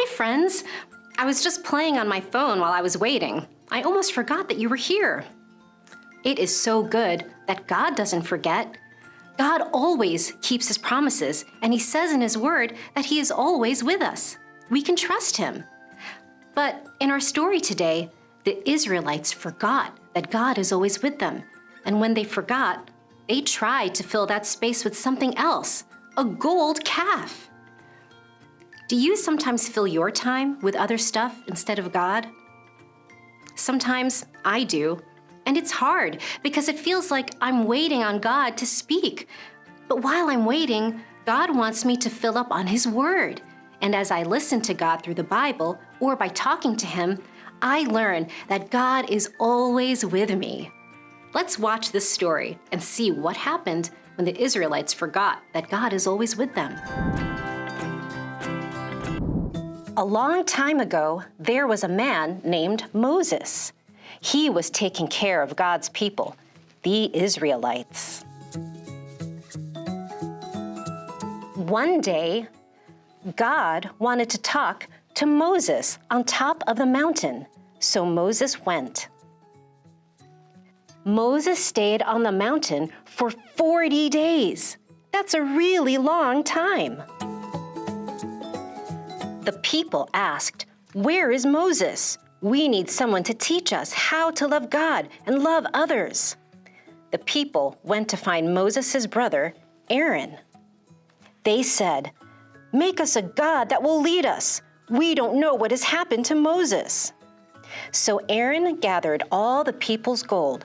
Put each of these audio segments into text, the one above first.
Hi, friends. I was just playing on my phone while I was waiting. I almost forgot that you were here. It is so good that God doesn't forget. God always keeps his promises, and he says in his word that he is always with us. We can trust him. But in our story today, the Israelites forgot that God is always with them. And when they forgot, they tried to fill that space with something else, a gold calf. Do you sometimes fill your time with other stuff instead of God? Sometimes I do, and it's hard because it feels like I'm waiting on God to speak. But while I'm waiting, God wants me to fill up on his word. And as I listen to God through the Bible or by talking to him, I learn that God is always with me. Let's watch this story and see what happened when the Israelites forgot that God is always with them. A long time ago, there was a man named Moses. He was taking care of God's people, the Israelites. One day, God wanted to talk to Moses on top of the mountain, so Moses went. Moses stayed on the mountain for 40 days. That's a really long time. The people asked, "Where is Moses? We need someone to teach us how to love God and love others." The people went to find Moses' brother, Aaron. They said, "Make us a god that will lead us. We don't know what has happened to Moses." So Aaron gathered all the people's gold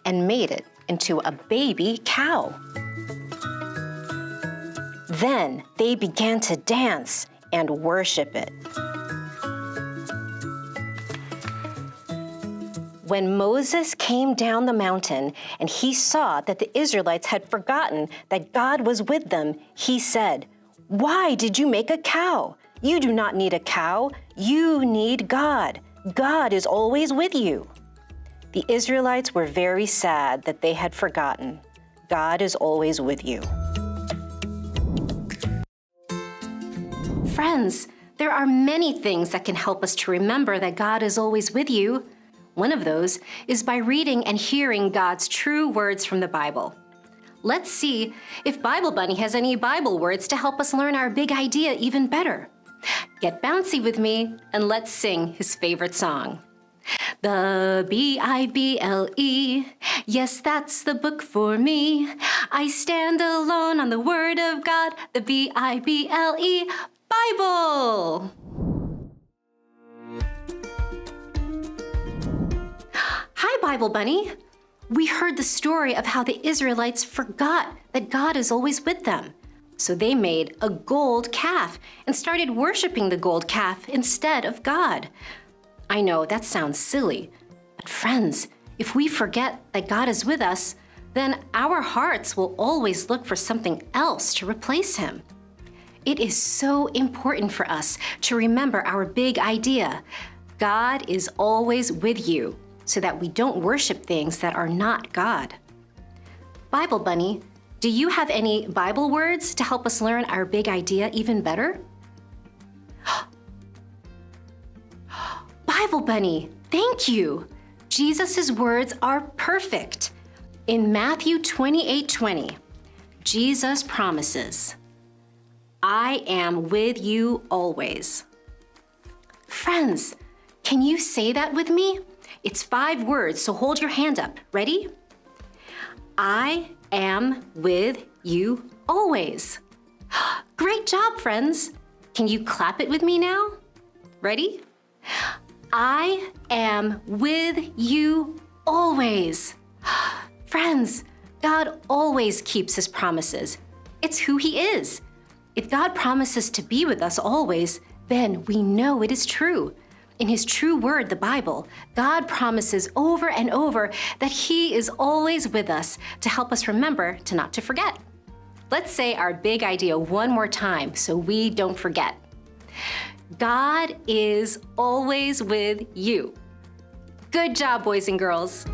and made it into a baby cow. Then they began to dance and worship it. When Moses came down the mountain and he saw that the Israelites had forgotten that God was with them, he said, "Why did you make a cow? You do not need a cow. You need God. God is always with you." The Israelites were very sad that they had forgotten. God is always with you. Friends, there are many things that can help us to remember that God is always with you. One of those is by reading and hearing God's true words from the Bible. Let's see if Bible Bunny has any Bible words to help us learn our big idea even better. Get bouncy with me and let's sing his favorite song. The Bible, yes, that's the book for me. I stand alone on the Word of God, the Bible, Bible. Hi, Bible Bunny. We heard the story of how the Israelites forgot that God is always with them. So they made a gold calf and started worshiping the gold calf instead of God. I know that sounds silly, but friends, if we forget that God is with us, then our hearts will always look for something else to replace him. It is so important for us to remember our big idea. God is always with you, so that we don't worship things that are not God. Bible Bunny, do you have any Bible words to help us learn our big idea even better? Bible Bunny, thank you. Jesus' words are perfect. In Matthew 28:20, Jesus promises, "I am with you always." Friends, can you say that with me? It's 5 words, so hold your hand up. Ready? I am with you always. Great job, friends. Can you clap it with me now? Ready? I am with you always. Friends, God always keeps his promises. It's who he is. If God promises to be with us always, then we know it is true. In his true word, the Bible, God promises over and over that he is always with us to help us remember to not to forget. Let's say our big idea one more time so we don't forget. God is always with you. Good job, boys and girls.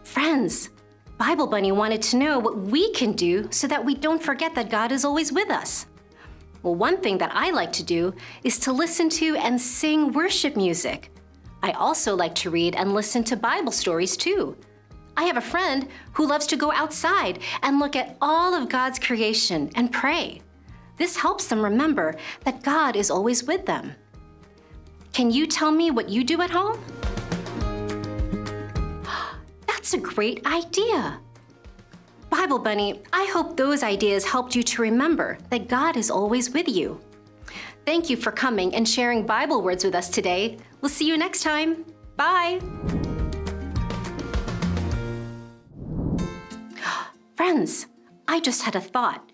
Friends, Bible Bunny wanted to know what we can do so that we don't forget that God is always with us. Well, one thing that I like to do is to listen to and sing worship music. I also like to read and listen to Bible stories too. I have a friend who loves to go outside and look at all of God's creation and pray. This helps them remember that God is always with them. Can you tell me what you do at home? That's a great idea. Bible Bunny, I hope those ideas helped you to remember that God is always with you. Thank you for coming and sharing Bible words with us today. We'll see you next time. Bye. Friends, I just had a thought.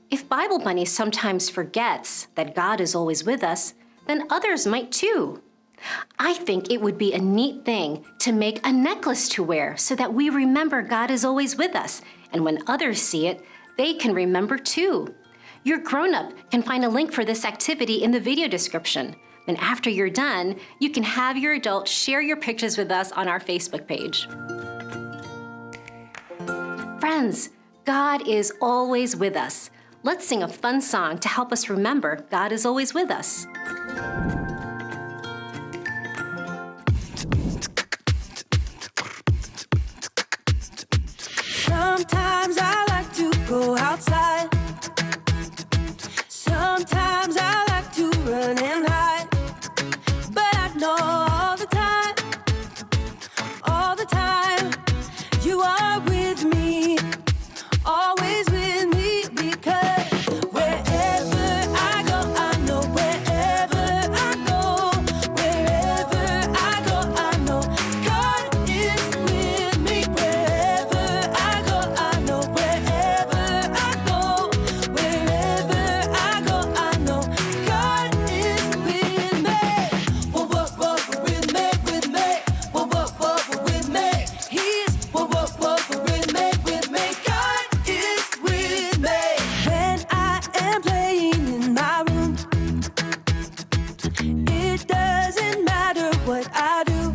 If Bible Bunny sometimes forgets that God is always with us, then others might too. I think it would be a neat thing to make a necklace to wear so that we remember God is always with us, and when others see it, they can remember too. Your grown-up can find a link for this activity in the video description. Then after you're done, you can have your adult share your pictures with us on our Facebook page. Friends, God is always with us. Let's sing a fun song to help us remember God is always with us. Sometimes I like to go outside. Sometimes I like to run and hide. But I know all the time, you are with me, always with me, because wherever I go, I know wherever I go, wherever I go, I know God is with me. Wherever I go, I know wherever I go, wherever I go, I know God is with me. Whoa, whoa, whoa, with me, with me. Whoa, whoa, whoa, with me. He's whoa, whoa, whoa, with me, with me. God is with me. When I am playing in my room, it doesn't matter what I do,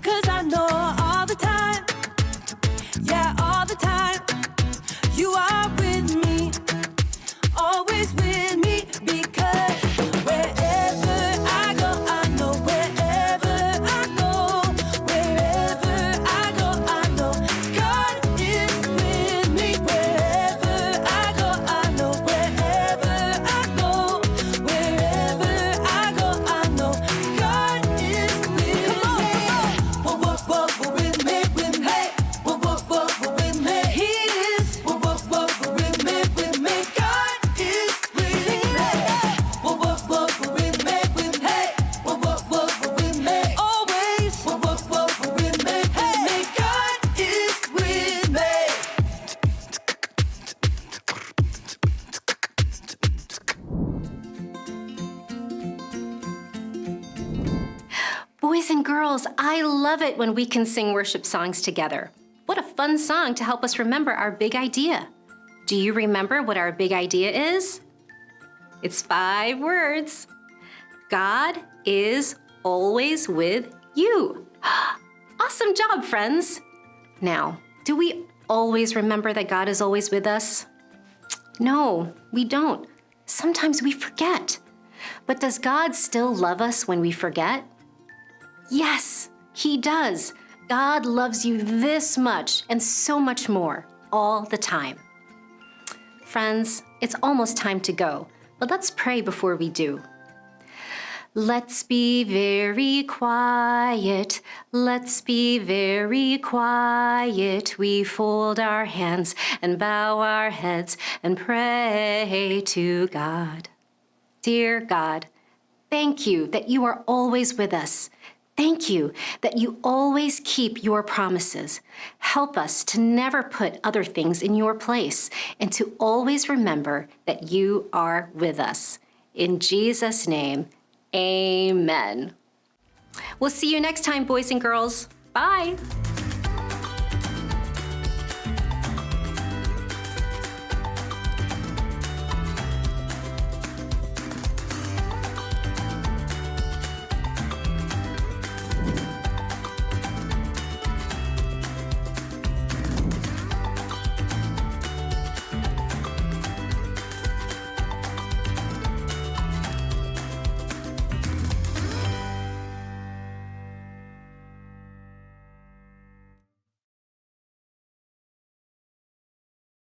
'cause I know all the time, yeah, all the time, you are with me, always with me, because wherever I go, I know wherever I go, wherever I go, I know God is with me. Wherever I go, I know wherever I go, wherever I go, I know God is with me. Whoa, whoa, whoa, with me, with me. Whoa, whoa, whoa, with me. He is. Whoa, whoa, whoa, with me, with me. God is with me. Whoa, whoa, whoa, with me, with me. Whoa, whoa, whoa, with me. Always. Whoa, whoa, whoa, with me, with me. God is with me. Boys and girls, I love it when we can sing worship songs together. What a fun song to help us remember our big idea. Do you remember what our big idea is? It's 5 words. God is always with you. Awesome job, friends. Now, do we always remember that God is always with us? No, we don't. Sometimes we forget. But does God still love us when we forget? Yes, He does. God loves you this much and so much more all the time. Friends, it's almost time to go, but let's pray before we do. Let's be very quiet. Let's be very quiet. We fold our hands and bow our heads and pray to God. Dear God, thank you that you are always with us. Thank you that you always keep your promises. Help us to never put other things in your place and to always remember that you are with us. In Jesus' name, amen. We'll see you next time, boys and girls. Bye.